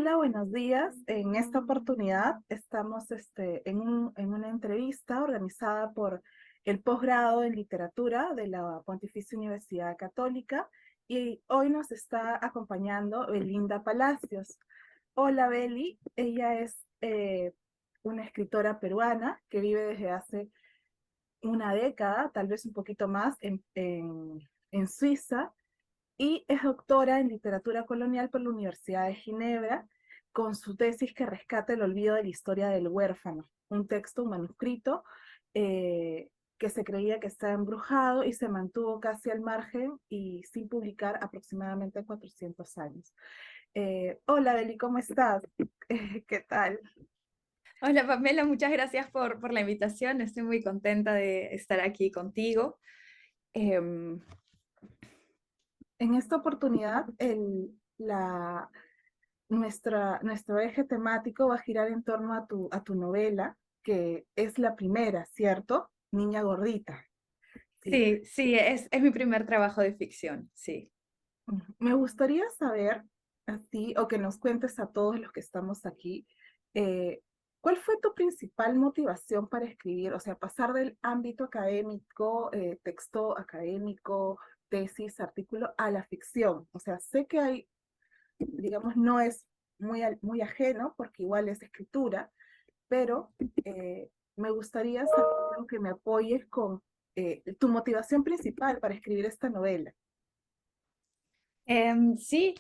Hola, buenos días. En esta oportunidad estamos en una entrevista organizada por el posgrado en literatura de la Pontificia Universidad Católica y hoy nos está acompañando Belinda Palacios. Hola, Beli. Ella es una escritora peruana que vive desde hace una década, tal vez un poquito más, en Suiza y es doctora en literatura colonial por la Universidad de Ginebra, con su tesis que rescata el olvido de la historia del huérfano, un manuscrito, que se creía que estaba embrujado y se mantuvo casi al margen y sin publicar aproximadamente 400 años. Hola, Beli, ¿cómo estás? ¿Qué tal? Hola Pamela, muchas gracias por la invitación. Estoy muy contenta de estar aquí contigo. Em, En esta oportunidad, nuestro eje temático va a girar en torno a tu novela, que es la primera, ¿cierto? Niña gordita. Sí. sí, sí, es mi primer trabajo de ficción, sí. Me gustaría saber, a ti, o que nos cuentes a todos los que estamos aquí, eh, ¿cuál fue tu principal motivación para escribir? O sea, pasar del ámbito académico, texto académico, tesis, artículo, a la ficción. O sea, sé que hay, digamos, no es muy ajeno, porque igual es escritura, pero me gustaría saber que me apoyes con tu motivación principal para escribir esta novela. Sí,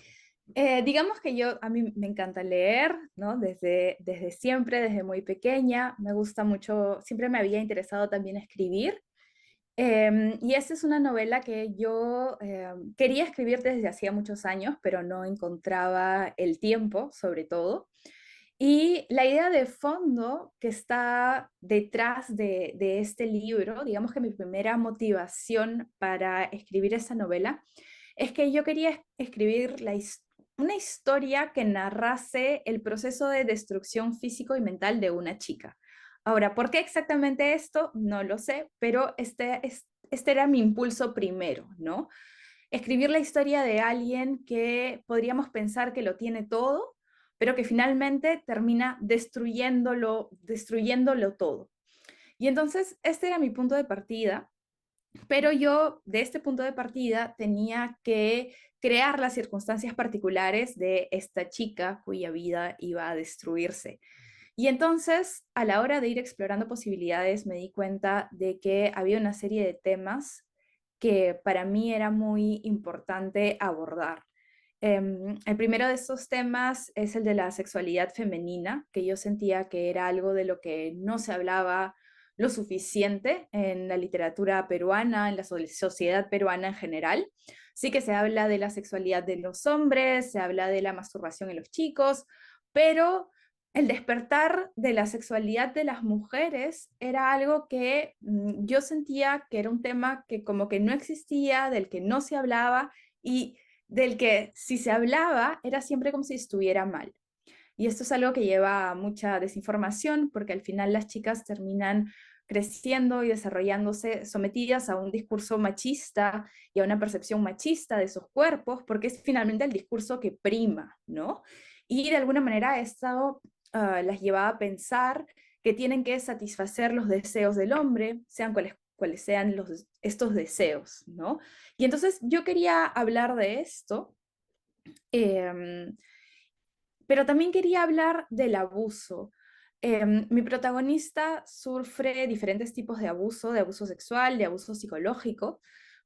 digamos que a mí me encanta leer, ¿no? Desde siempre, desde muy pequeña, me gusta mucho, siempre me había interesado también escribir. Y esta es una novela que yo quería escribir desde hacía muchos años, pero no encontraba el tiempo, sobre todo. Y la idea de fondo que está detrás de este libro, digamos que mi primera motivación para escribir esta novela, es que yo quería escribir una historia que narrase el proceso de destrucción físico y mental de una chica. Ahora, ¿por qué exactamente esto? No lo sé, pero este era mi impulso primero, ¿no? Escribir la historia de alguien que podríamos pensar que lo tiene todo, pero que finalmente termina destruyéndolo todo. Y entonces este era mi punto de partida, pero yo de este punto de partida tenía que crear las circunstancias particulares de esta chica cuya vida iba a destruirse. Y entonces, a la hora de ir explorando posibilidades, me di cuenta de que había una serie de temas que para mí era muy importante abordar. El primero de estos temas es el de la sexualidad femenina, que yo sentía que era algo de lo que no se hablaba lo suficiente en la literatura peruana, en la sociedad peruana en general. Sí que se habla de la sexualidad de los hombres, se habla de la masturbación en los chicos, pero el despertar de la sexualidad de las mujeres era algo que yo sentía que era un tema que como que no existía, del que no se hablaba y del que si se hablaba era siempre como si estuviera mal. Y esto es algo que lleva a mucha desinformación porque al final las chicas terminan creciendo y desarrollándose sometidas a un discurso machista y a una percepción machista de sus cuerpos, porque es finalmente el discurso que prima, ¿no? Y de alguna manera esto las llevaba a pensar que tienen que satisfacer los deseos del hombre, sean cuales sean estos deseos, ¿no? Y entonces yo quería hablar de esto, eh, pero también quería hablar del abuso. Mi protagonista sufre diferentes tipos de abuso sexual, de abuso psicológico,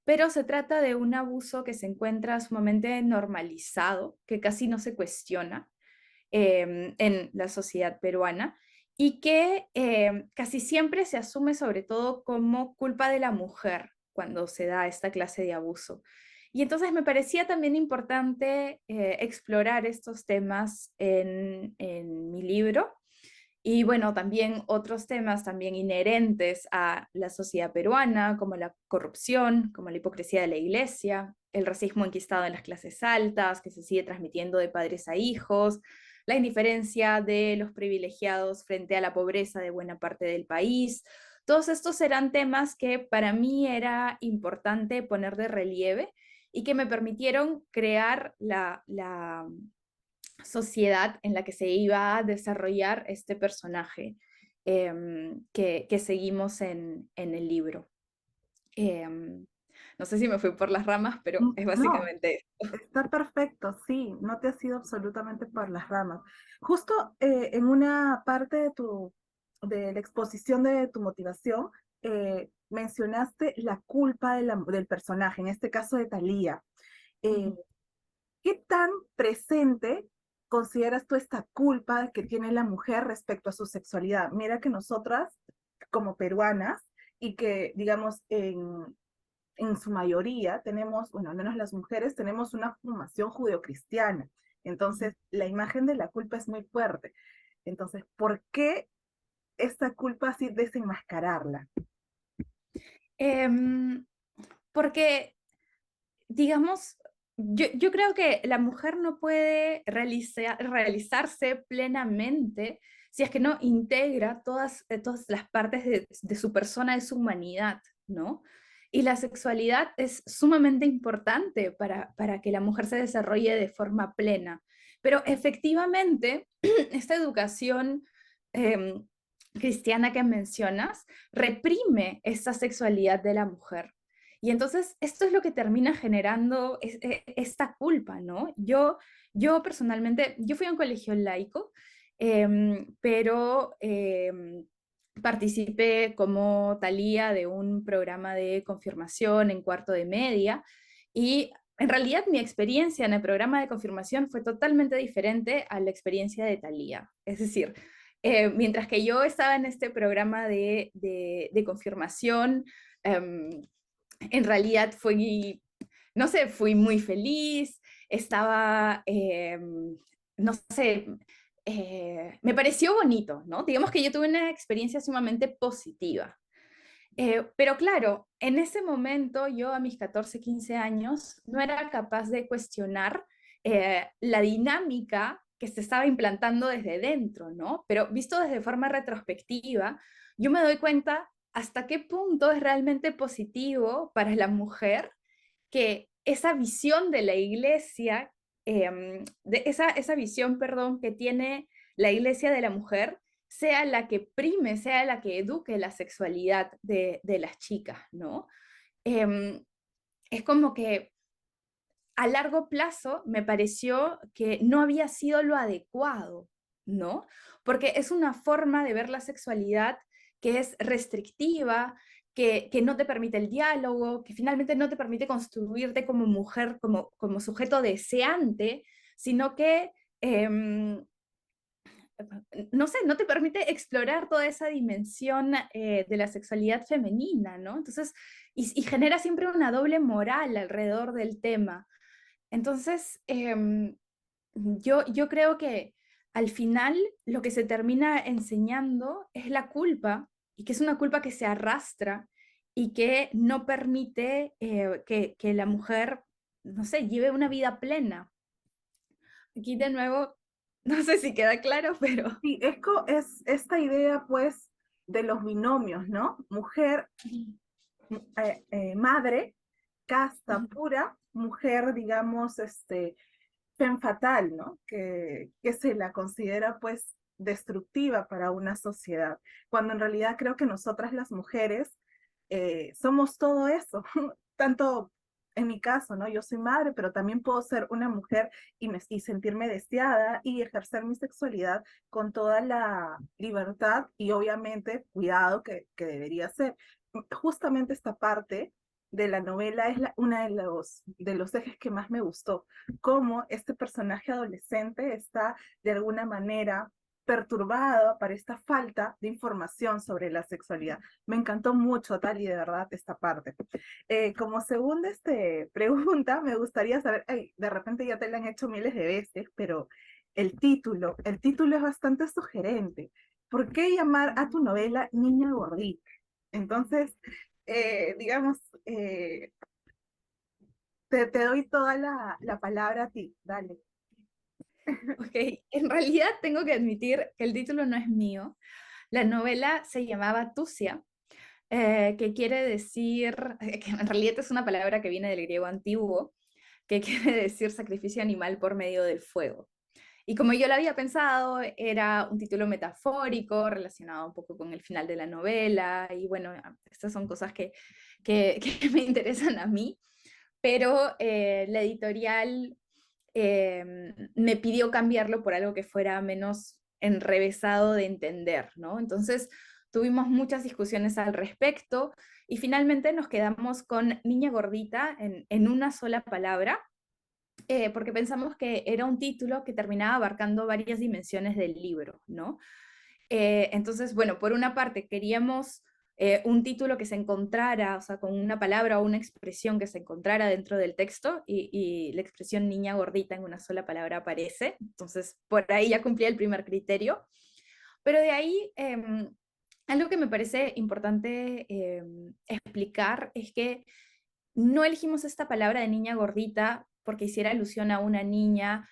pero se trata de un abuso que se encuentra sumamente normalizado, que casi no se cuestiona en la sociedad peruana y que casi siempre se asume sobre todo como culpa de la mujer cuando se da esta clase de abuso. Y entonces me parecía también importante explorar estos temas en mi libro y bueno, también otros temas también inherentes a la sociedad peruana, como la corrupción, como la hipocresía de la iglesia, el racismo enquistado en las clases altas, que se sigue transmitiendo de padres a hijos, la indiferencia de los privilegiados frente a la pobreza de buena parte del país. Todos estos eran temas que para mí era importante poner de relieve y que me permitieron crear sociedad en la que se iba a desarrollar este personaje que seguimos en el libro. No sé si me fui por las ramas, pero es No, básicamente está perfecto, sí, no te has ido absolutamente por las ramas. Justo en una parte de la exposición de tu motivación, mencionaste la culpa del personaje, en este caso de Thalía. Eh, eso. ¿Qué tan presente consideras tú esta culpa que tiene la mujer respecto a su sexualidad? Mira que nosotras, como peruanas, y que, digamos, en su mayoría tenemos, bueno, al menos las mujeres, tenemos una formación judeocristiana. Entonces, la imagen de la culpa es muy fuerte. Entonces, ¿por qué esta culpa así desenmascararla? Em, Porque, digamos, yo creo que la mujer no puede realizarse plenamente si es que no integra todas las partes de su persona, de su humanidad, ¿no? Y la sexualidad es sumamente importante para que la mujer se desarrolle de forma plena. Pero efectivamente, esta educación em, cristiana que mencionas reprime esa sexualidad de la mujer. Y entonces esto es lo que termina generando esta culpa, ¿no? Yo personalmente, yo fui a un colegio laico, pero participé como Talía de un programa de confirmación en cuarto de media y en realidad mi experiencia en el programa de confirmación fue totalmente diferente a la experiencia de Talía. Es decir, mientras que yo estaba en este programa de confirmación, um, en realidad fui, no sé, fui muy feliz, estaba, no sé, me pareció bonito, ¿no? Digamos que yo tuve una experiencia sumamente positiva. Pero claro, en ese momento yo a mis 14 15 años no era capaz de cuestionar la dinámica que se estaba implantando desde dentro, ¿no? Pero visto desde forma retrospectiva, yo me doy cuenta hasta qué punto es realmente positivo para la mujer que esa visión de la iglesia, esa visión, perdón, que tiene la iglesia de la mujer, sea la que prime, sea la que eduque la sexualidad de las chicas, ¿no? Eh, es como que a largo plazo me pareció que no había sido lo adecuado, ¿no? Porque es una forma de ver la sexualidad que es restrictiva, que no te permite el diálogo, que finalmente no te permite construirte como mujer, como sujeto deseante, sino que no sé, no te permite explorar toda esa dimensión de la sexualidad femenina, ¿no? Entonces, y genera siempre una doble moral alrededor del tema. Entonces, yo creo que al final lo que se termina enseñando es la culpa, y que es una culpa que se arrastra y que no permite que la mujer, no sé, lleve una vida plena. Aquí de nuevo, no sé si queda claro, pero... Sí, es esta idea, pues, de los binomios, ¿no? Mujer, madre, casta, pura, mujer, digamos, femme fatal, ¿no? Que se la considera, pues, destructiva para una sociedad, cuando en realidad creo que nosotras las mujeres somos todo eso, tanto en mi caso, ¿no? Yo soy madre, pero también puedo ser una mujer y sentirme deseada y ejercer mi sexualidad con toda la libertad y obviamente cuidado que debería ser. Justamente esta parte de la novela es una de los ejes que más me gustó, cómo este personaje adolescente está de alguna manera perturbado por esta falta de información sobre la sexualidad. Me encantó mucho, Tali, de verdad, esta parte. Como segunda pregunta, me gustaría saber, ay, de repente ya te la han hecho miles de veces, pero el título es bastante sugerente. ¿Por qué llamar a tu novela Niña Gordita? Entonces, digamos, te doy toda la palabra a ti, dale. Ok, en realidad tengo que admitir que el título no es mío. La novela se llamaba Tusia, que quiere decir, que en realidad es una palabra que viene del griego antiguo, que quiere decir sacrificio animal por medio del fuego. Y como yo lo había pensado, era un título metafórico relacionado un poco con el final de la novela, y bueno, estas son cosas que me interesan a mí, pero la editorial me pidió cambiarlo por algo que fuera menos enrevesado de entender, ¿no? Entonces tuvimos muchas discusiones al respecto y finalmente nos quedamos con Niña Gordita en una sola palabra, porque pensamos que era un título que terminaba abarcando varias dimensiones del libro, ¿no? Entonces, bueno, por una parte queríamos un título que se encontrara, o sea, con una palabra o una expresión que se encontrara dentro del texto, y la expresión niña gordita en una sola palabra aparece, entonces por ahí ya cumplía el primer criterio, pero de ahí algo que me parece importante explicar es que no elegimos esta palabra de niña gordita porque hiciera alusión a una niña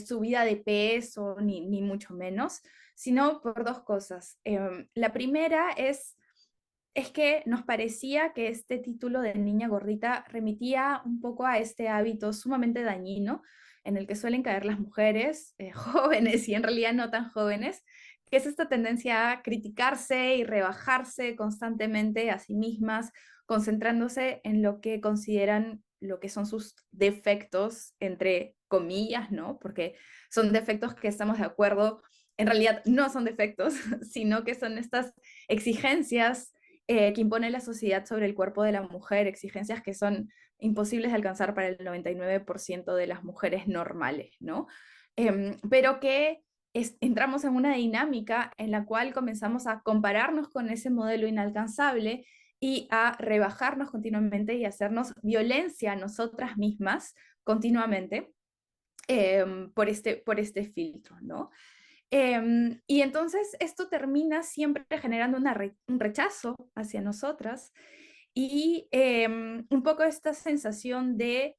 subida de peso, ni mucho menos, sino por dos cosas. La primera es que nos parecía que este título de niña gordita remitía un poco a este hábito sumamente dañino en el que suelen caer las mujeres jóvenes y en realidad no tan jóvenes, que es esta tendencia a criticarse y rebajarse constantemente a sí mismas, concentrándose en lo que consideran lo que son sus defectos, entre comillas, ¿no? Porque son defectos que estamos de acuerdo, en realidad no son defectos, sino que son estas exigencias que impone la sociedad sobre el cuerpo de la mujer, exigencias que son imposibles de alcanzar para el 99% de las mujeres normales, ¿no? Pero que entramos en una dinámica en la cual comenzamos a compararnos con ese modelo inalcanzable y a rebajarnos continuamente y hacernos violencia a nosotras mismas continuamente por este filtro, ¿no? Y entonces esto termina siempre generando un rechazo hacia nosotras y un poco esta sensación de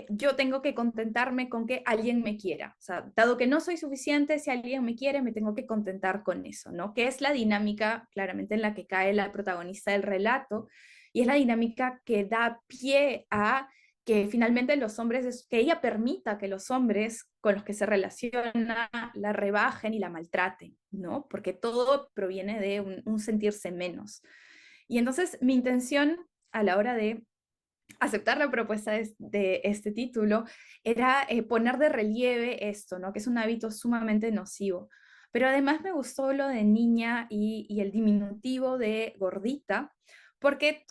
yo tengo que contentarme con que alguien me quiera. O sea, dado que no soy suficiente, si alguien me quiere, me tengo que contentar con eso, ¿no? Que es la dinámica claramente en la que cae la protagonista del relato y es la dinámica que da pie a que finalmente los hombres, que ella permita que los hombres con los que se relaciona la rebajen y la maltraten, ¿no? Porque todo proviene de un sentirse menos. Y entonces mi intención a la hora de aceptar la propuesta de este título era poner de relieve esto, ¿no? Que es un hábito sumamente nocivo. Pero además me gustó lo de niña y el diminutivo de gordita, porque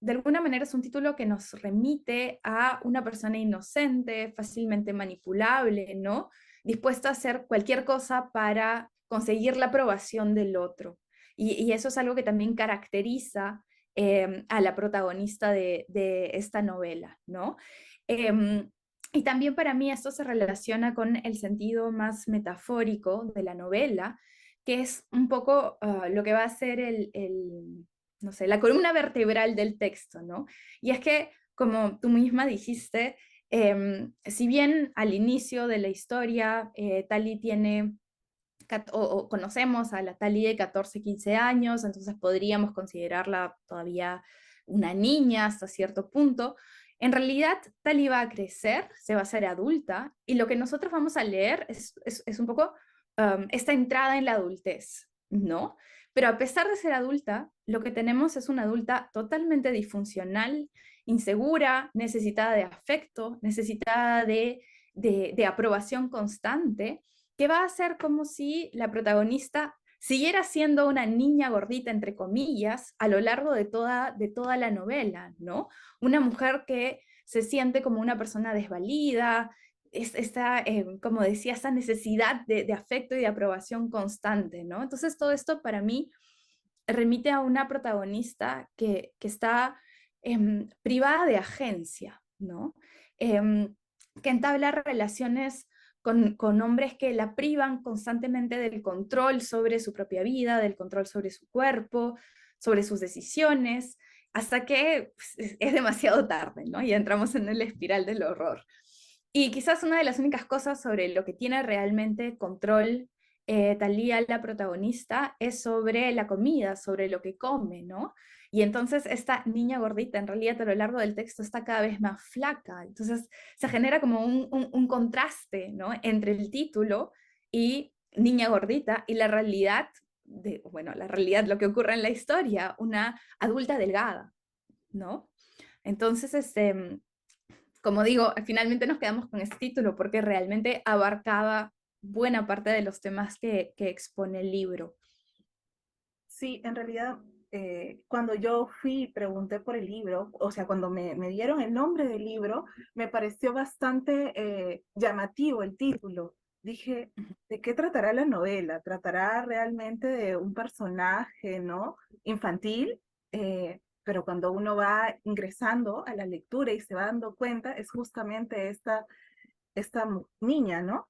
de alguna manera es un título que nos remite a una persona inocente, fácilmente manipulable, ¿no? Dispuesta a hacer cualquier cosa para conseguir la aprobación del otro. Y eso es algo que también caracteriza a la protagonista de esta novela, ¿no? Y también para mí esto se relaciona con el sentido más metafórico de la novela, que es un poco lo que va a ser no sé, la columna vertebral del texto, ¿no? Y es que, como tú misma dijiste, si bien al inicio de la historia Tali tiene o conocemos a la Tali de 14, 15 años, entonces podríamos considerarla todavía una niña hasta cierto punto. En realidad, Tali va a crecer, se va a hacer adulta, y lo que nosotros vamos a leer es un poco esta entrada en la adultez, ¿no? Pero a pesar de ser adulta, lo que tenemos es una adulta totalmente disfuncional, insegura, necesitada de afecto, necesitada de aprobación constante, que va a ser como si la protagonista siguiera siendo una niña gordita, entre comillas, a lo largo de toda la novela, ¿no? Una mujer que se siente como una persona desvalida, esta, como decía, esa necesidad de afecto y de aprobación constante, ¿no? Entonces todo esto para mí remite a una protagonista que está privada de agencia, ¿no? Em, que entabla relaciones con hombres que la privan constantemente del control sobre su propia vida, del control sobre su cuerpo, sobre sus decisiones, hasta que pues, es demasiado tarde, ¿no? Y entramos en el espiral del horror. Y quizás una de las únicas cosas sobre lo que tiene realmente control Thalía, la protagonista, es sobre la comida, sobre lo que come, ¿no? Y entonces esta niña gordita en realidad a lo largo del texto está cada vez más flaca. Entonces se genera como un contraste, ¿no? Entre el título y niña gordita y la realidad, bueno, la realidad, lo que ocurre en la historia, una adulta delgada, ¿no? Entonces, como digo, finalmente nos quedamos con este título porque realmente abarcaba buena parte de los temas que expone el libro. Sí, en realidad, cuando yo fui y pregunté por el libro, o sea, cuando me dieron el nombre del libro, me pareció bastante llamativo el título. Dije, ¿de qué tratará la novela? ¿Tratará realmente de un personaje, ¿no? Infantil, pero cuando uno va ingresando a la lectura y se va dando cuenta, es justamente esta niña, ¿no?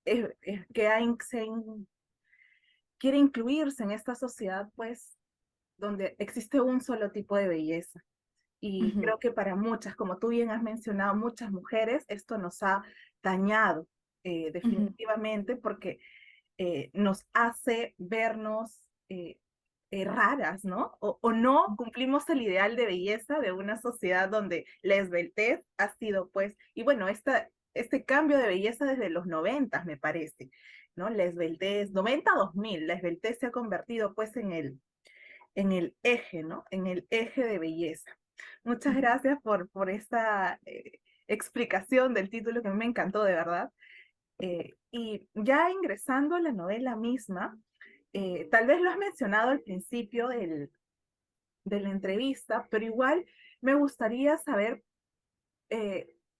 Que quiere incluirse en esta sociedad, pues, donde existe un solo tipo de belleza. Y Ujú, creo que para muchas, como tú bien has mencionado, muchas mujeres, esto nos ha dañado ujú, definitivamente porque nos hace vernos raras, ¿no? O no cumplimos el ideal de belleza de una sociedad donde la esbeltez ha sido, pues, y bueno, este cambio de belleza desde los 90, me parece, ¿no? La esbeltez, 90 a 2000, la esbeltez se ha convertido, pues, en el eje, ¿no? En el eje de belleza. Muchas ujú. gracias por esta explicación del título que a mí me encantó, de verdad. Y ya ingresando a la novela misma, tal vez lo has mencionado al principio de la entrevista, pero igual me gustaría saber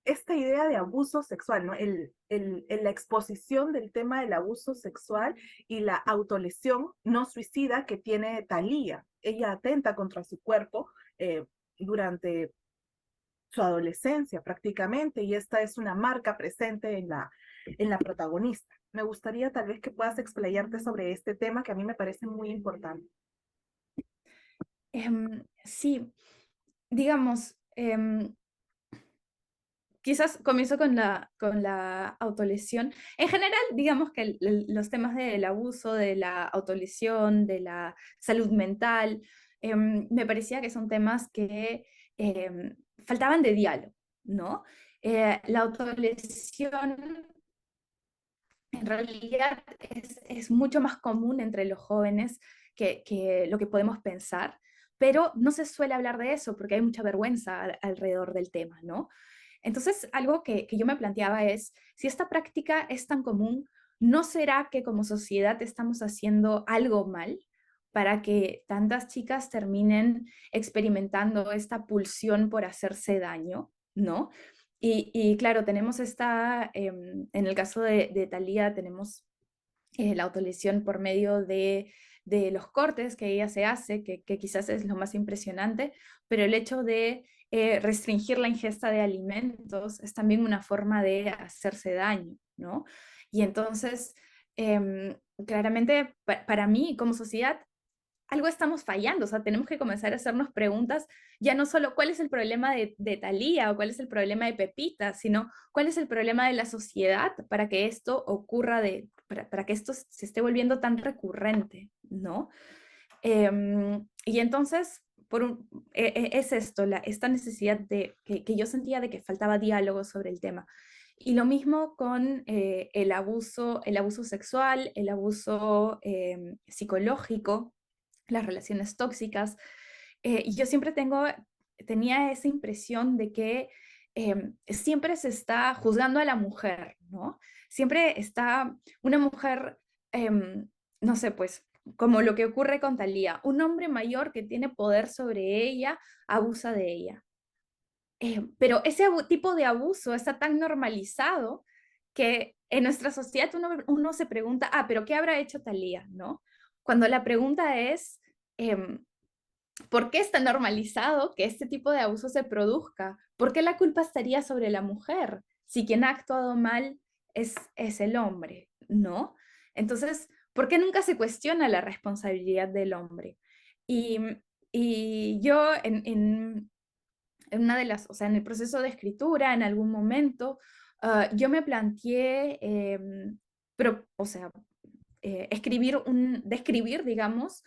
esta idea de abuso sexual, ¿no? La exposición del tema del abuso sexual y la autolesión no suicida que tiene Thalía. Ella atenta contra su cuerpo durante su adolescencia prácticamente, y esta es una marca presente en la protagonista. Me gustaría tal vez que puedas explayarte sobre este tema que a mí me parece muy importante. Sí, digamos, quizás comienzo con la autolesión. En general, digamos que los temas del abuso, de la autolesión, de la salud mental, me parecía que son temas que faltaban de diálogo, ¿no? La autolesión en realidad es mucho más común entre los jóvenes que lo que podemos pensar, pero no se suele hablar de eso porque hay mucha vergüenza alrededor del tema, ¿no? Entonces, algo que yo me planteaba es, si esta práctica es tan común, ¿no será que como sociedad estamos haciendo algo mal para que tantas chicas terminen experimentando esta pulsión por hacerse daño, ¿no? Y claro, tenemos en el caso de Thalía, tenemos la autolesión por medio de los cortes que ella se hace, que quizás es lo más impresionante, pero el hecho de restringir la ingesta de alimentos es también una forma de hacerse daño, ¿no? Y entonces, claramente, para mí, como sociedad, algo estamos fallando, o sea, tenemos que comenzar a hacernos preguntas, ya no solo cuál es el problema de Thalía o cuál es el problema de Pepita, sino cuál es el problema de la sociedad para que esto ocurra, para que esto se esté volviendo tan recurrente, ¿no? Y entonces, es esto, esta necesidad que yo sentía de que faltaba diálogo sobre el tema. Y lo mismo con el abuso sexual, el abuso psicológico, las relaciones tóxicas. Y yo siempre tenía esa impresión de que siempre se está juzgando a la mujer, ¿no? Siempre está una mujer, no sé, pues, como lo que ocurre con Thalía, un hombre mayor que tiene poder sobre ella, abusa de ella. Pero ese tipo de abuso está tan normalizado que en nuestra sociedad uno se pregunta, pero ¿qué habrá hecho Thalía, no? Cuando la pregunta es, em, ¿por qué está normalizado que este tipo de abuso se produzca? ¿Por qué la culpa estaría sobre la mujer si quien ha actuado mal es el hombre, no? Entonces, ¿por qué nunca se cuestiona la responsabilidad del hombre? Y, y yo en una de las, o sea, en el proceso de escritura, en algún momento, yo me planteé, o sea, describir, digamos,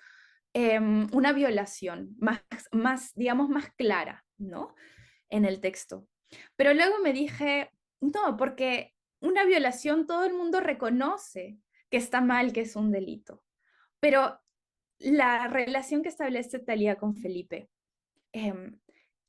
una violación digamos, más clara, ¿no? En el texto. Pero luego me dije, no, porque una violación todo el mundo reconoce que está mal, que es un delito. Pero la relación que establece Thalía con Felipe, em,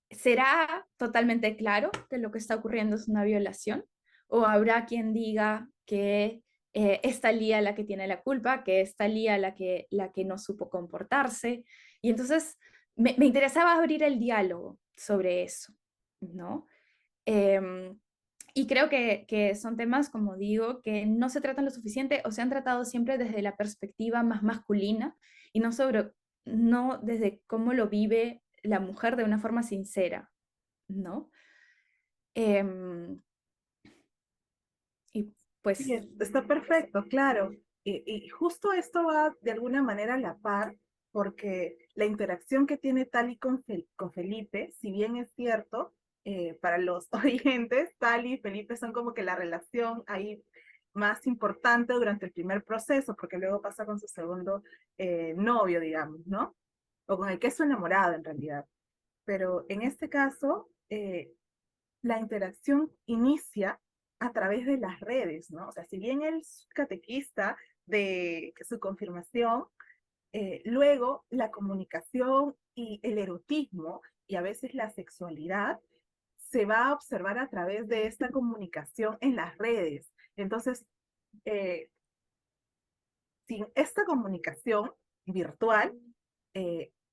¿será totalmente claro que lo que está ocurriendo es una violación? ¿O habrá quien diga que es Thalía la que tiene la culpa, que es Thalía la que no supo comportarse? Y entonces me interesaba abrir el diálogo sobre eso, ¿no? Em, y creo que son temas, como digo, que no se tratan lo suficiente o se han tratado siempre desde la perspectiva más masculina y no desde cómo lo vive la mujer de una forma sincera, ¿no? Em, y Sí, pues, está perfecto, claro. Y justo esto va de alguna manera a la par, porque la interacción que tiene Tali con Felipe, si bien es cierto, para los oyentes, Tali y Felipe son como que la relación ahí más importante durante el primer proceso, porque luego pasa con su segundo novio, digamos, ¿no? O con el que es su enamorado en realidad. Pero en este caso, la interacción inicia a través de las redes, ¿no? O sea, si bien él es catequista de su confirmación, luego la comunicación y el erotismo y a veces la sexualidad se va a observar a través de esta comunicación en las redes. Entonces, eh, sin esta comunicación virtual,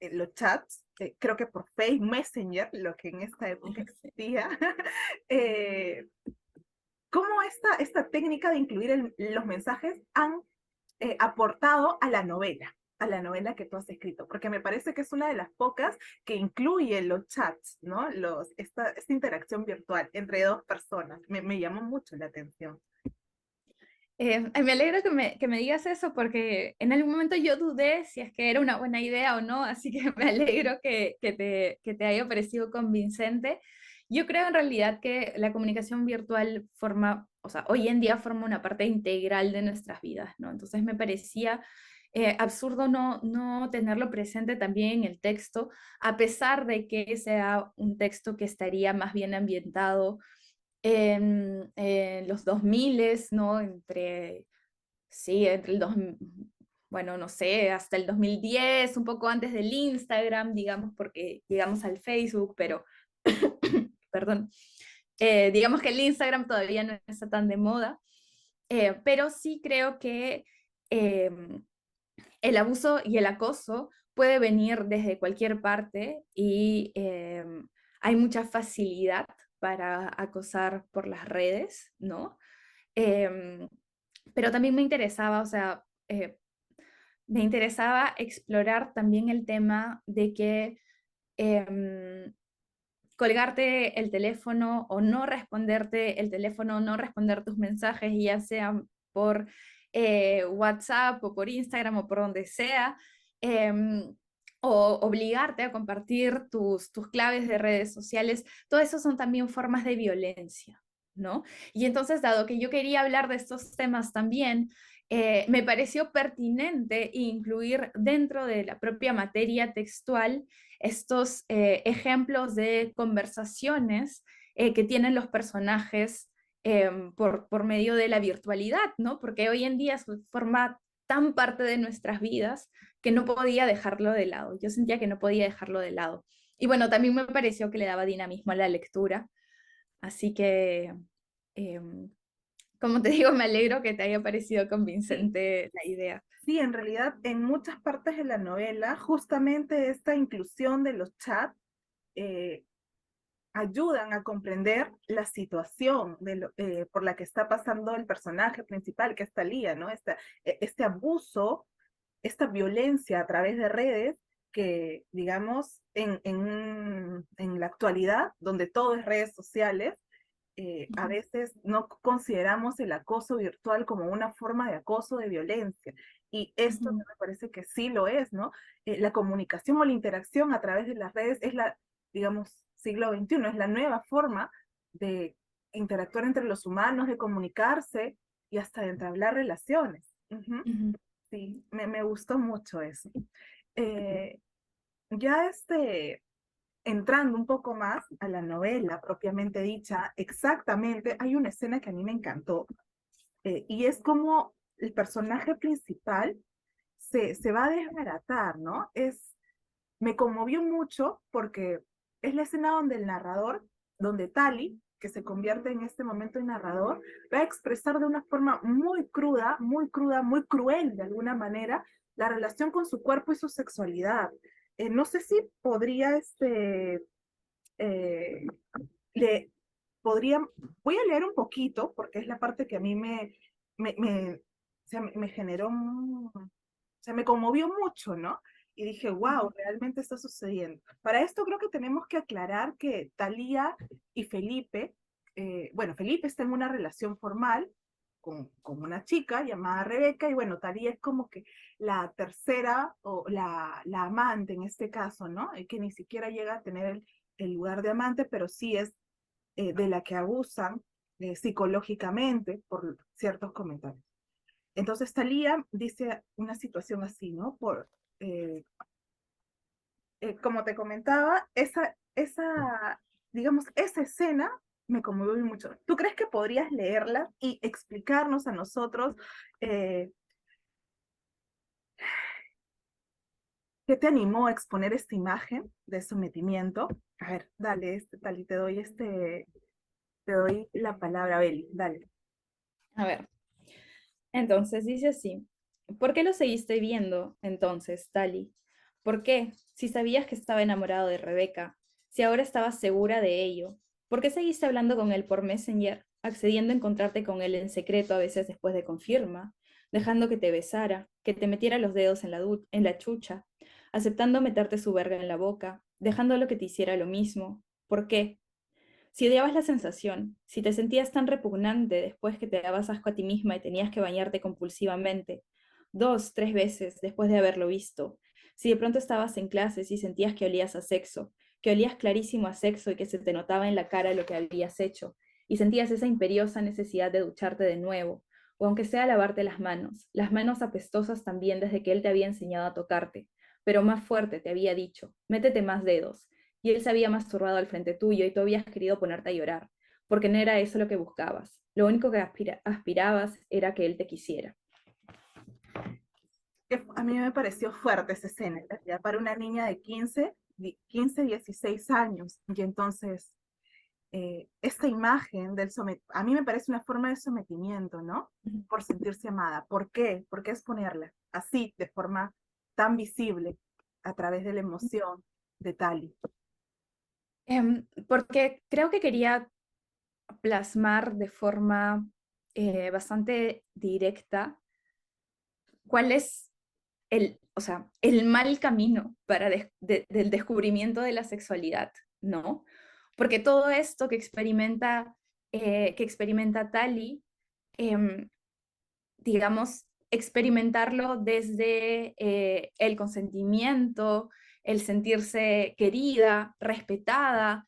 los chats, creo que por Facebook Messenger, lo que en esta época existía, eh, cómo esta técnica de incluir los mensajes han aportado a la novela que tú has escrito, porque me parece que es una de las pocas que incluye los chats, ¿no? Esta interacción virtual entre dos personas. Me llamó mucho la atención. ay, me alegro que me digas eso porque en algún momento yo dudé si es que era una buena idea o no, así que me alegro que te haya parecido convincente. Yo creo en realidad que la comunicación virtual forma, o sea, hoy en día forma una parte integral de nuestras vidas, ¿no? Entonces me parecía absurdo no tenerlo presente también en el texto, a pesar de que sea un texto que estaría más bien ambientado en los 2000, ¿no? Sí, entre bueno, no sé, hasta el 2010, un poco antes del Instagram, digamos, porque llegamos al Facebook, pero, perdón, digamos que el Instagram todavía no está tan de moda, pero sí creo que em, el abuso y el acoso puede venir desde cualquier parte y hay mucha facilidad para acosar por las redes, ¿no? Em, pero también me interesaba, o sea, me interesaba explorar también el tema de que em, colgarte el teléfono o no responderte el teléfono, no responder tus mensajes, ya sean por WhatsApp o por Instagram o por donde sea, em, o obligarte a compartir tus claves de redes sociales, todo eso son también formas de violencia, ¿no? Y entonces, dado que yo quería hablar de estos temas también, me pareció pertinente incluir dentro de la propia materia textual estos ejemplos de conversaciones que tienen los personajes por medio de la virtualidad, ¿no? Porque hoy en día forma tan parte de nuestras vidas que no podía dejarlo de lado. Yo sentía que no podía dejarlo de lado. Y bueno, también me pareció que le daba dinamismo a la lectura. Así que, eh, como te digo, me alegro que te haya parecido Sí, convincente la idea. sí, en realidad en muchas partes de la novela, justamente esta inclusión de los chats eh, ayudan a comprender la situación por la que está pasando el personaje principal, que es Thalía, ¿no? Este abuso, esta violencia a través de redes que, digamos, en la actualidad, donde todo es redes sociales, a veces no consideramos el acoso virtual como una forma de acoso, de violencia. Y esto Ujú, me parece que sí lo es, ¿no? La comunicación o la interacción a través de las redes es digamos, siglo XXI, es la nueva forma de interactuar entre los humanos, de comunicarse y hasta de entablar relaciones. Ujú. ujú. Sí, me gustó mucho eso. eh, ya entrando un poco más a la novela propiamente dicha, exactamente, hay una escena que a mí me encantó, y es como el personaje principal se va a desbaratar, ¿no? Me conmovió mucho porque es la escena donde el narrador, donde Tali, que se convierte en este momento en narrador, va a expresar de una forma muy cruda, muy cruda, muy cruel de alguna manera, la relación con su cuerpo y su sexualidad. No sé si podría, eh, le, podría, voy a leer un poquito, porque es la parte que a mí o sea, me generó, o sea, me conmovió mucho, ¿no? Y dije, wow, realmente está sucediendo. Para esto creo que tenemos que aclarar que Thalía y Felipe, bueno, Felipe está en una relación formal con una chica llamada Rebeca, y bueno, Thalía es como que la tercera o la amante en este caso, ¿no? Que ni siquiera llega a tener el lugar de amante, pero sí es de la que abusan psicológicamente por ciertos comentarios. Entonces Thalía dice una situación así, ¿no? Eh, como te comentaba, digamos, esa escena me conmovió mucho. ¿Tú crees que podrías leerla y explicarnos a nosotros eh, qué te animó a exponer esta imagen de sometimiento? A ver, dale, Tali, te doy la palabra, Beli, dale. A ver, entonces dice así, ¿por qué lo seguiste viendo entonces, Tali? ¿Por qué? Si sabías que estaba enamorado de Rebeca, si ahora estabas segura de ello, ¿por qué seguiste hablando con él por Messenger, accediendo a encontrarte con él en secreto a veces después de confirma, dejando que te besara, que te metiera los dedos en la chucha, aceptando meterte su verga en la boca, dejándolo que te hiciera lo mismo? ¿Por qué? Si odiabas la sensación, si te sentías tan repugnante después que te dabas asco a ti misma y tenías que bañarte compulsivamente, 2, 3 veces después de haberlo visto, si de pronto estabas en clases y sentías que olías a sexo, que olías clarísimo a sexo y que se te notaba en la cara lo que habías hecho, y sentías esa imperiosa necesidad de ducharte de nuevo, o aunque sea lavarte las manos apestosas también desde que él te había enseñado a tocarte, pero más fuerte te había dicho, métete más dedos, y él se había masturbado al frente tuyo y tú habías querido ponerte a llorar, porque no era eso lo que buscabas. Lo único que aspirabas era que él te quisiera. A mí me pareció fuerte esa escena, ya para una niña de 15, 16 años. Y entonces, esta imagen a mí me parece una forma de sometimiento, ¿no? Por sentirse amada. ¿Por qué? ¿Por qué exponerla así, de forma tan visible, a través de la emoción de Tali? Porque creo que quería plasmar de forma bastante directa cuál es o sea, el mal camino para del descubrimiento de la sexualidad, ¿no? Porque todo esto que experimenta Tali, em, digamos, experimentarlo desde el consentimiento, el sentirse querida, respetada,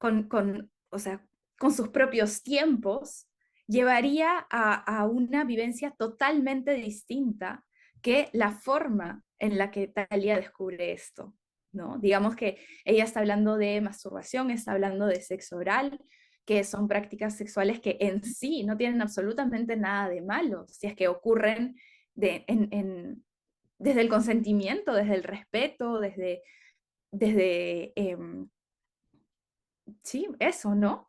o sea, con sus propios tiempos, llevaría a una vivencia totalmente distinta que la forma en la que Talia descubre esto, ¿no? Digamos que ella está hablando de masturbación, está hablando de sexo oral, que son prácticas sexuales que en sí no tienen absolutamente nada de malo, si es que ocurren desde el consentimiento, desde el respeto, desde sí, eso, ¿no?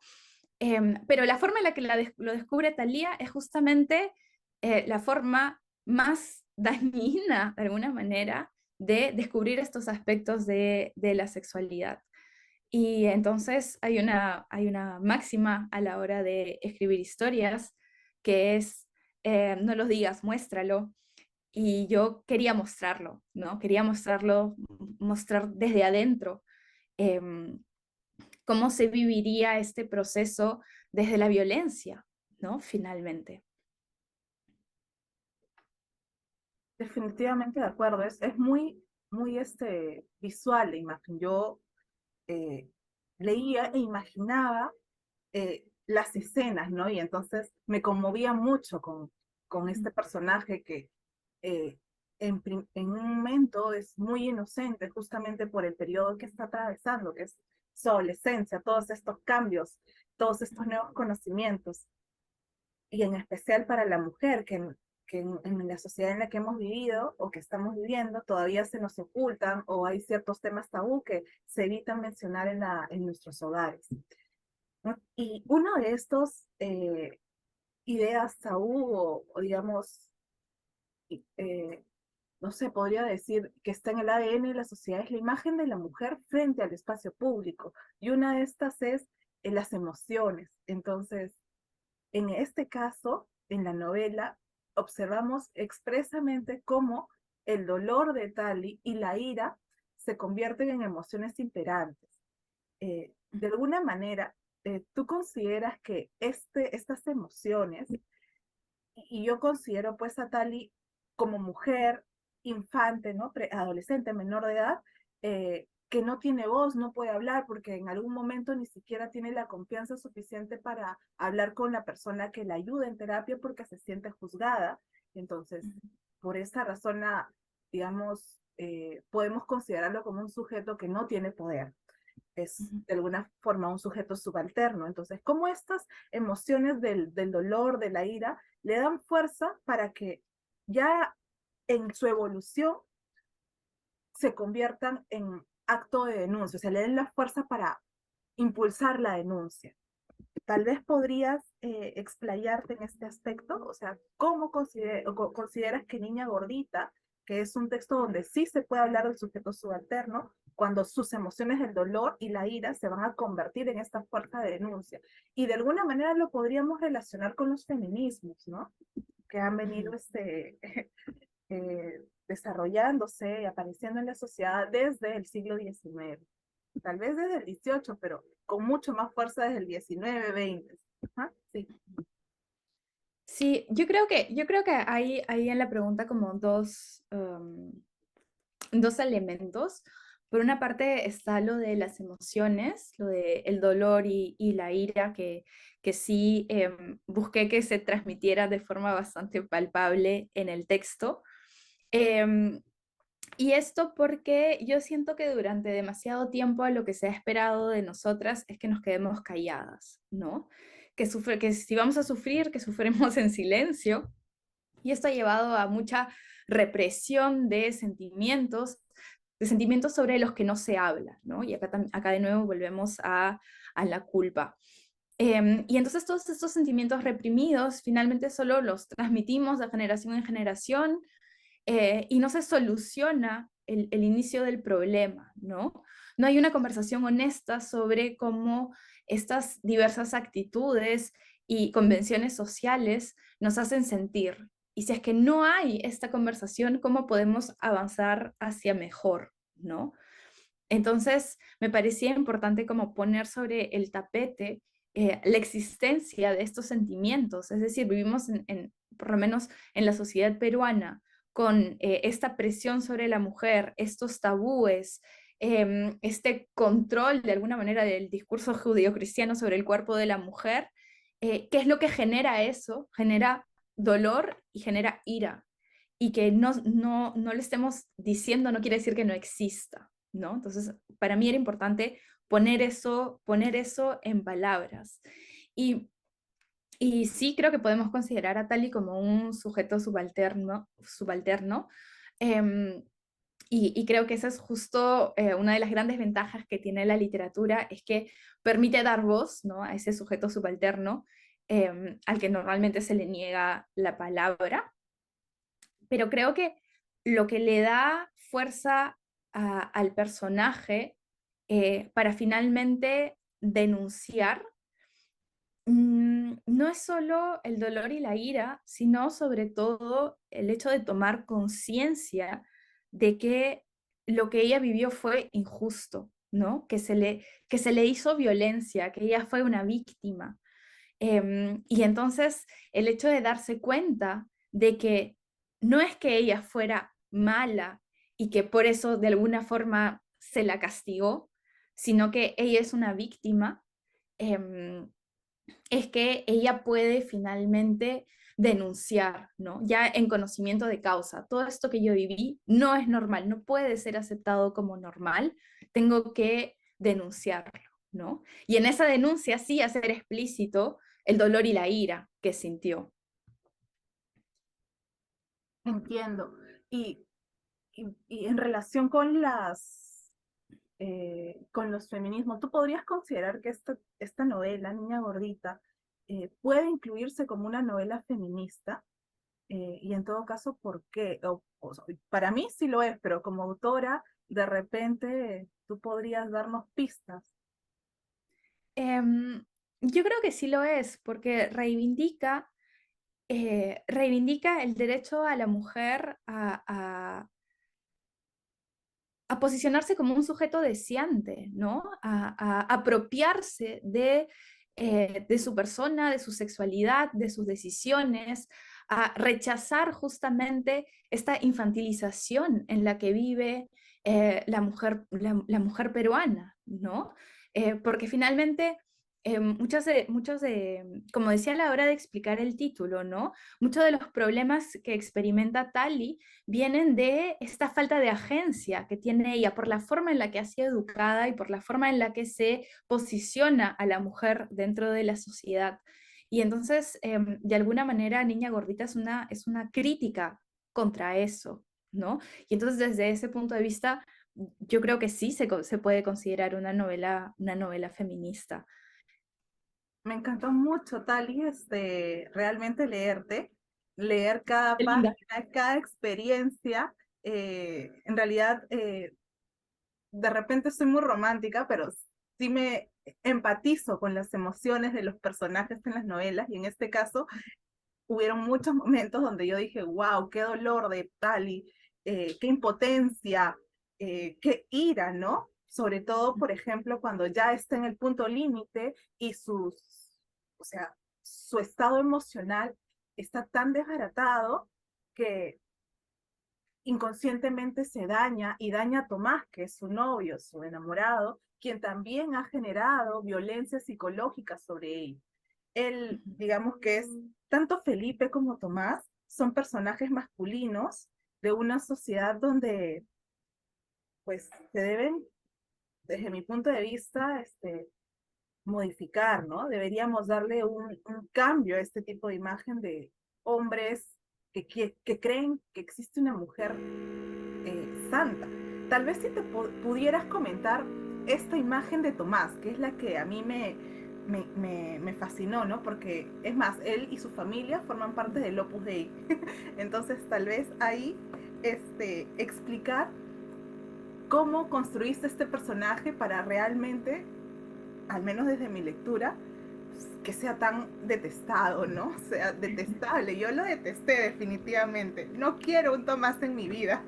Pero la forma en la que lo descubre Thalía es justamente la forma más dañina, de alguna manera, de descubrir estos aspectos de la sexualidad. Y entonces hay una máxima a la hora de escribir historias que es, no los digas, muéstralo. Y yo quería mostrarlo, ¿no? Quería mostrarlo, mostrar desde adentro em, cómo se viviría este proceso desde la violencia, ¿no? Finalmente. Definitivamente de acuerdo, es muy, muy visual la imagen. Yo eh, leía e imaginaba las escenas, ¿no? Y entonces me conmovía mucho con este personaje que eh, en un momento es muy inocente, justamente por el periodo que está atravesando, que es su adolescencia, todos estos cambios, todos estos nuevos conocimientos, y en especial para la mujer, en la sociedad en la que hemos vivido o que estamos viviendo, todavía se nos ocultan o hay ciertos temas tabú que se evitan mencionar en nuestros hogares, ¿no? Y uno de estos ideas tabú o digamos, eh, no sé, podría decir que está en el ADN de la sociedad, es la imagen de la mujer frente al espacio público. Y una de estas es las emociones. Entonces, en este caso, en la novela, observamos expresamente cómo el dolor de Tali y la ira se convierten en emociones imperantes. De alguna manera, tú consideras que estas emociones, y yo considero pues a Tali como mujer, infante, ¿no? Adolescente, menor de edad, que no tiene voz, no puede hablar, porque en algún momento ni siquiera tiene la confianza suficiente para hablar con la persona que la ayuda en terapia porque se siente juzgada. Entonces, por esa razón, digamos, podemos considerarlo como un sujeto que no tiene poder, es de alguna forma un sujeto subalterno. Entonces, ¿cómo estas emociones del dolor, de la ira, le dan fuerza para que ya en su evolución se conviertan en acto de denuncia? O sea, le den la fuerza para impulsar la denuncia. Tal vez podrías explayarte en este aspecto, o sea, ¿cómo consideras que Niña Gordita, que es un texto donde sí se puede hablar del sujeto subalterno, cuando sus emociones, el dolor y la ira se van a convertir en esta fuerza de denuncia? Y de alguna manera lo podríamos relacionar con los feminismos, ¿no? Que han venido desarrollándose y apareciendo en la sociedad desde el siglo XIX, tal vez desde el 18, pero con mucho más fuerza desde el 19, 20. Ajá, sí. Sí, yo creo que hay en la pregunta como dos elementos. Por una parte está lo de las emociones, lo de el dolor y la ira, que sí busqué que se transmitiera de forma bastante palpable en el texto. Em, y esto porque yo siento que durante demasiado tiempo lo que se ha esperado de nosotras es que nos quedemos calladas, ¿no? Que si vamos a sufrir, que sufremos en silencio. Y esto ha llevado a mucha represión de sentimientos sobre los que no se habla, ¿no? Y acá de nuevo volvemos a la culpa. Y entonces todos estos sentimientos reprimidos finalmente solo los transmitimos de generación en generación, y no se soluciona el inicio del problema, ¿no? No hay una conversación honesta sobre cómo estas diversas actitudes y convenciones sociales nos hacen sentir. Y si es que no hay esta conversación, ¿cómo podemos avanzar hacia mejor, ¿no? Entonces, me parecía importante como poner sobre el tapete la existencia de estos sentimientos. Es decir, vivimos por lo menos en la sociedad peruana, con esta presión sobre la mujer, estos tabúes, este control de alguna manera del discurso judeocristiano sobre el cuerpo de la mujer. ¿Qué es lo que genera eso? Genera dolor y genera ira. Y que no le estemos diciendo no quiere decir que no exista, ¿no? Entonces, para mí era importante poner eso en palabras. Y, y sí creo que podemos considerar a Tali como un sujeto subalterno. em, y creo que esa es justo una de las grandes ventajas que tiene la literatura, es que permite dar voz, ¿no? A ese sujeto subalterno, al que normalmente se le niega la palabra. Pero creo que lo que le da fuerza al personaje para finalmente denunciar no es solo el dolor y la ira, sino sobre todo el hecho de tomar conciencia de que lo que ella vivió fue injusto, ¿no? Que se le hizo violencia, que ella fue una víctima. Y entonces el hecho de darse cuenta de que no es que ella fuera mala y que por eso de alguna forma se la castigó, sino que ella es una víctima, em, es que ella puede finalmente denunciar, ¿no? Ya en conocimiento de causa. Todo esto que yo viví no es normal, no puede ser aceptado como normal, tengo que denunciarlo, ¿no? Y en esa denuncia sí hacer explícito el dolor y la ira que sintió. Entiendo. Y, y en relación con con los feminismos, ¿tú podrías considerar que esta novela, Niña Gordita, puede incluirse como una novela feminista? Y en todo caso, ¿por qué? Para mí sí lo es, pero como autora, de repente tú podrías darnos pistas. Em, yo creo que sí lo es, porque reivindica el derecho a la mujer a posicionarse como un sujeto deseante, ¿no? A apropiarse de su persona, de su sexualidad, de sus decisiones, a rechazar justamente esta infantilización en la que vive la mujer peruana, ¿no? Porque finalmente como decía a la hora de explicar el título, ¿no? Muchos de los problemas que experimenta Tali vienen de esta falta de agencia que tiene ella por la forma en la que ha sido educada y por la forma en la que se posiciona a la mujer dentro de la sociedad. Y entonces, de alguna manera, Niña Gordita es una crítica contra eso, ¿no? Y entonces, desde ese punto de vista, yo creo que sí se puede considerar una novela feminista. Me encantó mucho, Tali, realmente leerte, leer cada Qué linda. página, cada experiencia. En realidad, de repente soy muy romántica, pero sí me empatizo con las emociones de los personajes en las novelas, y en este caso hubieron muchos momentos donde yo dije, wow, qué dolor de Tali, qué impotencia, qué ira, ¿no? Sobre todo, por ejemplo, cuando ya está en el punto límite y o sea, su estado emocional está tan desbaratado que inconscientemente se daña y daña a Tomás, que es su novio, su enamorado, quien también ha generado violencia psicológica sobre ella. Él, digamos que es tanto Felipe como Tomás, son personajes masculinos de una sociedad donde, pues, se deben, desde mi punto de vista, modificar, ¿no? Deberíamos darle un cambio a este tipo de imagen de hombres que creen que existe una mujer santa. Tal vez si te pudieras comentar esta imagen de Tomás, que es la que a mí me fascinó, ¿no? Porque es más, él y su familia forman parte del Opus Dei. Entonces, tal vez ahí explicar cómo construiste este personaje para realmente, al menos desde mi lectura, que sea tan detestado, ¿no? O sea, detestable. Yo lo detesté definitivamente. No quiero un Tomás en mi vida.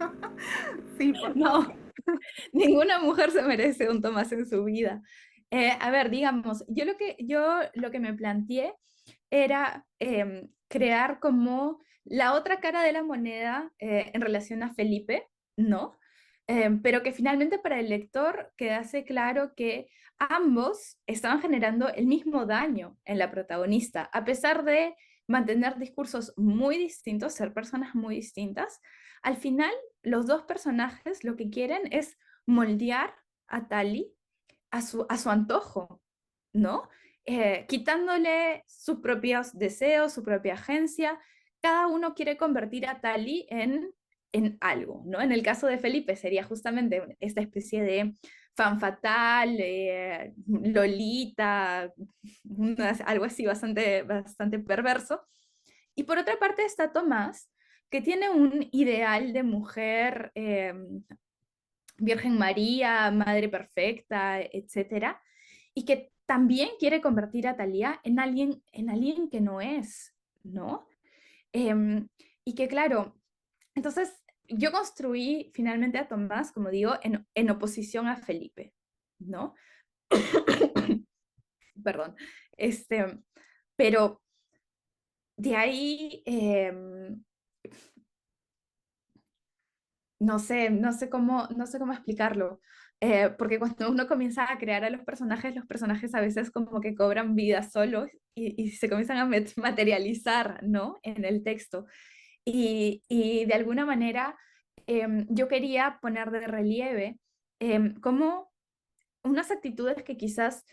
Sí, por favor. No, ninguna mujer se merece un Tomás en su vida. A ver, digamos, yo lo que me planteé era crear como la otra cara de la moneda en relación a Felipe, ¿no? Pero que finalmente para el lector quedase claro que ambos estaban generando el mismo daño en la protagonista, a pesar de mantener discursos muy distintos, ser personas muy distintas. Al final, los dos personajes lo que quieren es moldear a Tali a su antojo, ¿no? Quitándole sus propios deseos, su propia agencia. Cada uno quiere convertir a Tali en algo, ¿no? En el caso de Felipe sería justamente esta especie de fan fatal, Lolita, algo así bastante perverso. Y por otra parte está Tomás, que tiene un ideal de mujer Virgen María, Madre Perfecta, etcétera, y que también quiere convertir a Thalía en alguien que no es, ¿no? Em, y que claro, entonces yo construí finalmente a Tomás, como digo, en oposición a Felipe, ¿no? Perdón. Este, pero de ahí, no sé cómo explicarlo. Porque cuando uno comienza a crear a los personajes a veces como que cobran vida solos y se comienzan a materializar, ¿no? En el texto. Y de alguna manera yo quería poner de relieve como unas actitudes que quizás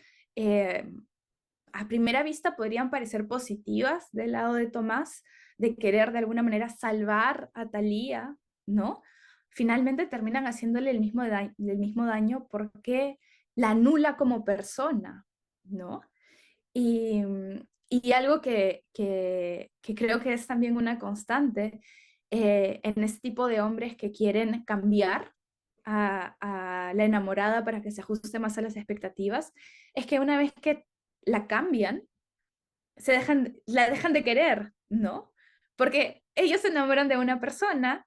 a primera vista podrían parecer positivas del lado de Tomás, de querer de alguna manera salvar a Thalía, ¿no? Finalmente terminan haciéndole el mismo daño porque la anula como persona, ¿no? Y, y algo que creo que es también una constante en este tipo de hombres que quieren cambiar a la enamorada para que se ajuste más a las expectativas, es que una vez que la cambian, la dejan de querer, ¿no? Porque ellos se enamoran de una persona,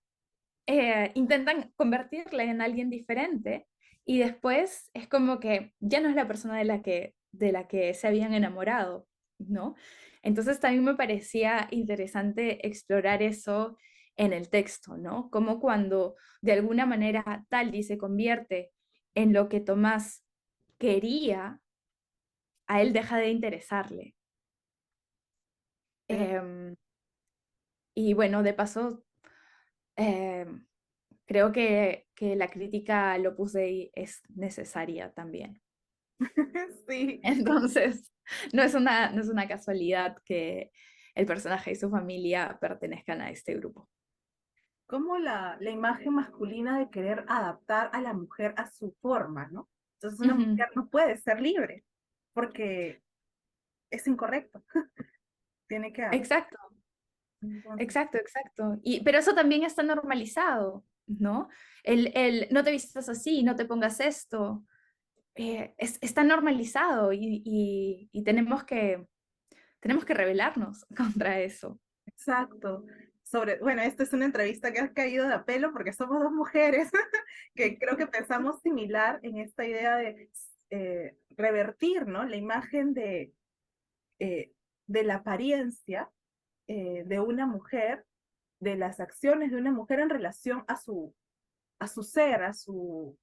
intentan convertirla en alguien diferente y después es como que ya no es la persona de la que se habían enamorado, ¿no? Entonces también me parecía interesante explorar eso en el texto, ¿no? Como cuando de alguna manera Taldi se convierte en lo que Tomás quería, a él deja de interesarle. ¿sí? Em, y bueno, de paso, em, creo que la crítica al Opus Dei es necesaria también. Sí, Entonces, no es una casualidad que el personaje y su familia pertenezcan a este grupo. como la imagen masculina de querer adaptar a la mujer a su forma, ¿no? Entonces una Ujú. mujer no puede ser libre porque es incorrecto, tiene que adaptar. Exacto, Entonces, exacto, exacto. Pero eso también está normalizado, ¿no? El no te vistas así, no te pongas esto, está normalizado y tenemos que rebelarnos contra eso. exacto. Bueno, esta es una entrevista que has caído de a pelo porque somos dos mujeres que creo que pensamos similar en esta idea de revertir, ¿no? La imagen eh, de la apariencia de una mujer, de las acciones de una mujer en relación a su ser, a su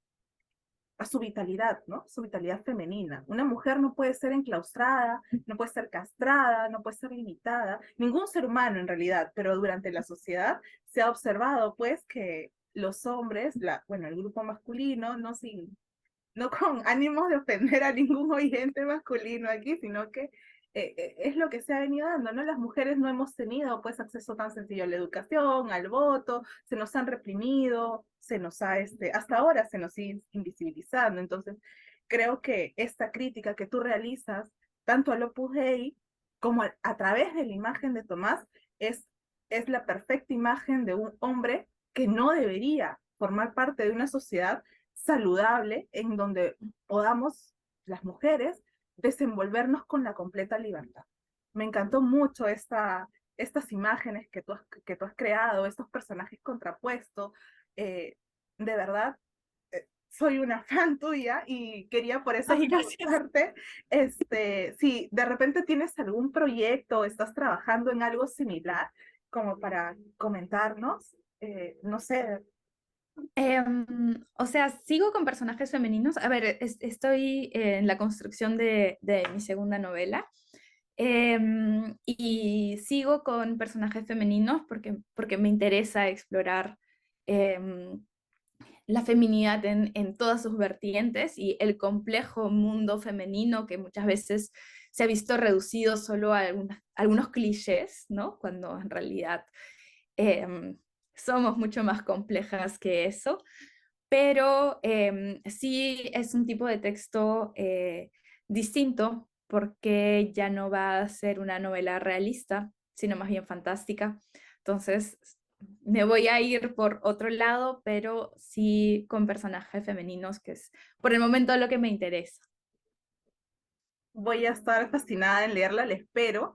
vitalidad, ¿no? Su vitalidad femenina. Una mujer no puede ser enclaustrada, no puede ser castrada, no puede ser limitada, ningún ser humano en realidad, pero durante la sociedad se ha observado pues que los hombres, bueno, el grupo masculino, no con ánimos de ofender a ningún oyente masculino aquí, sino que es lo que se ha venido dando, ¿no? Las mujeres no hemos tenido pues acceso tan sencillo a la educación, al voto, se nos han reprimido, se nos ha, hasta ahora se nos sigue invisibilizando. Entonces, creo que esta crítica que tú realizas, tanto al Opus Dei como a través de la imagen de Tomás, es, es la perfecta imagen de un hombre que no debería formar parte de una sociedad saludable en donde podamos las mujeres desenvolvernos con la completa libertad. Me encantó mucho estas imágenes que tú has creado, estos personajes contrapuestos. De verdad, soy una fan tuya y quería por eso Ay, gracias. preguntarte, si de repente tienes algún proyecto, estás trabajando en algo similar, como para comentarnos, no sé. O sea, sigo con personajes femeninos. A ver, estoy en la construcción de mi segunda novela. Y sigo con personajes femeninos porque me interesa explorar em, la feminidad en todas sus vertientes y el complejo mundo femenino que muchas veces se ha visto reducido solo a algunos clichés, ¿no? Cuando en realidad em, somos mucho más complejas que eso. Pero sí es un tipo de texto distinto porque ya no va a ser una novela realista, sino más bien fantástica. Entonces, me voy a ir por otro lado, pero sí con personajes femeninos, que es por el momento lo que me interesa. Voy a estar fascinada en leerla, la espero.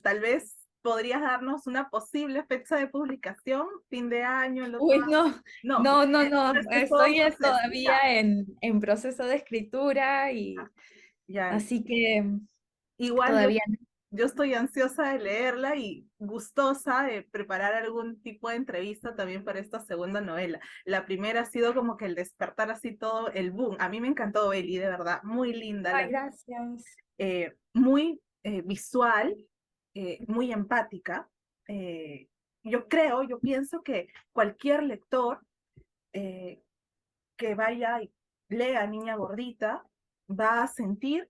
Tal vez podrías darnos una posible fecha de publicación, fin de año, el otro Uy, año. no, No, no, no, no, este es todo un estoy proceso. todavía Ya, en proceso de escritura y ya. así que Igual yo todavía no. yo estoy ansiosa de leerla y gustosa de preparar algún tipo de entrevista también para esta segunda novela. La primera ha sido como que el despertar así todo el boom. A mí me encantó Beli, de verdad, muy linda, Ay, gracias. muy visual, muy empática. Eh, yo pienso que cualquier lector eh, que vaya y lea Niña Gordita va a sentir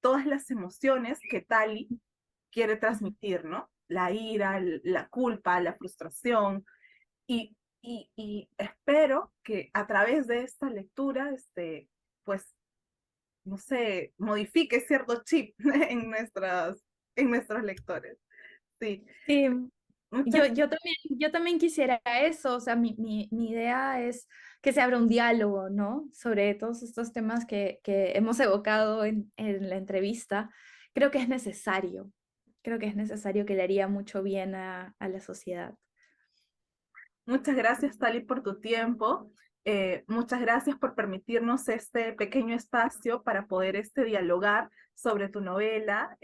todas las emociones que Tali quiere transmitir, ¿no? La ira, la culpa, la frustración. Y espero que a través de esta lectura, pues, no sé, modifique cierto chip en nuestros lectores. Sí, Sí, muchas, yo también quisiera eso, o sea, mi idea es que se abra un diálogo, ¿no? Sobre todos estos temas que hemos evocado en la entrevista. Creo que es necesario, creo que es necesario, que le haría mucho bien a la sociedad. muchas gracias, Tali, por tu tiempo. Muchas gracias por permitirnos este pequeño espacio para poder dialogar sobre tu novela,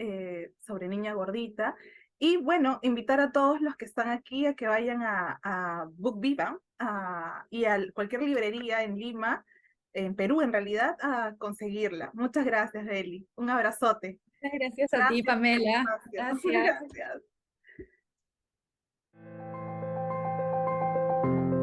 sobre Niña Gordita. Y bueno, invitar a todos los que están aquí a que vayan a Book Viva y a cualquier librería en Lima, en Perú en realidad, a conseguirla. Muchas gracias, Eli. Un abrazote. Muchas gracias a ti, Gracias por el Pamela. espacio. Gracias. Gracias.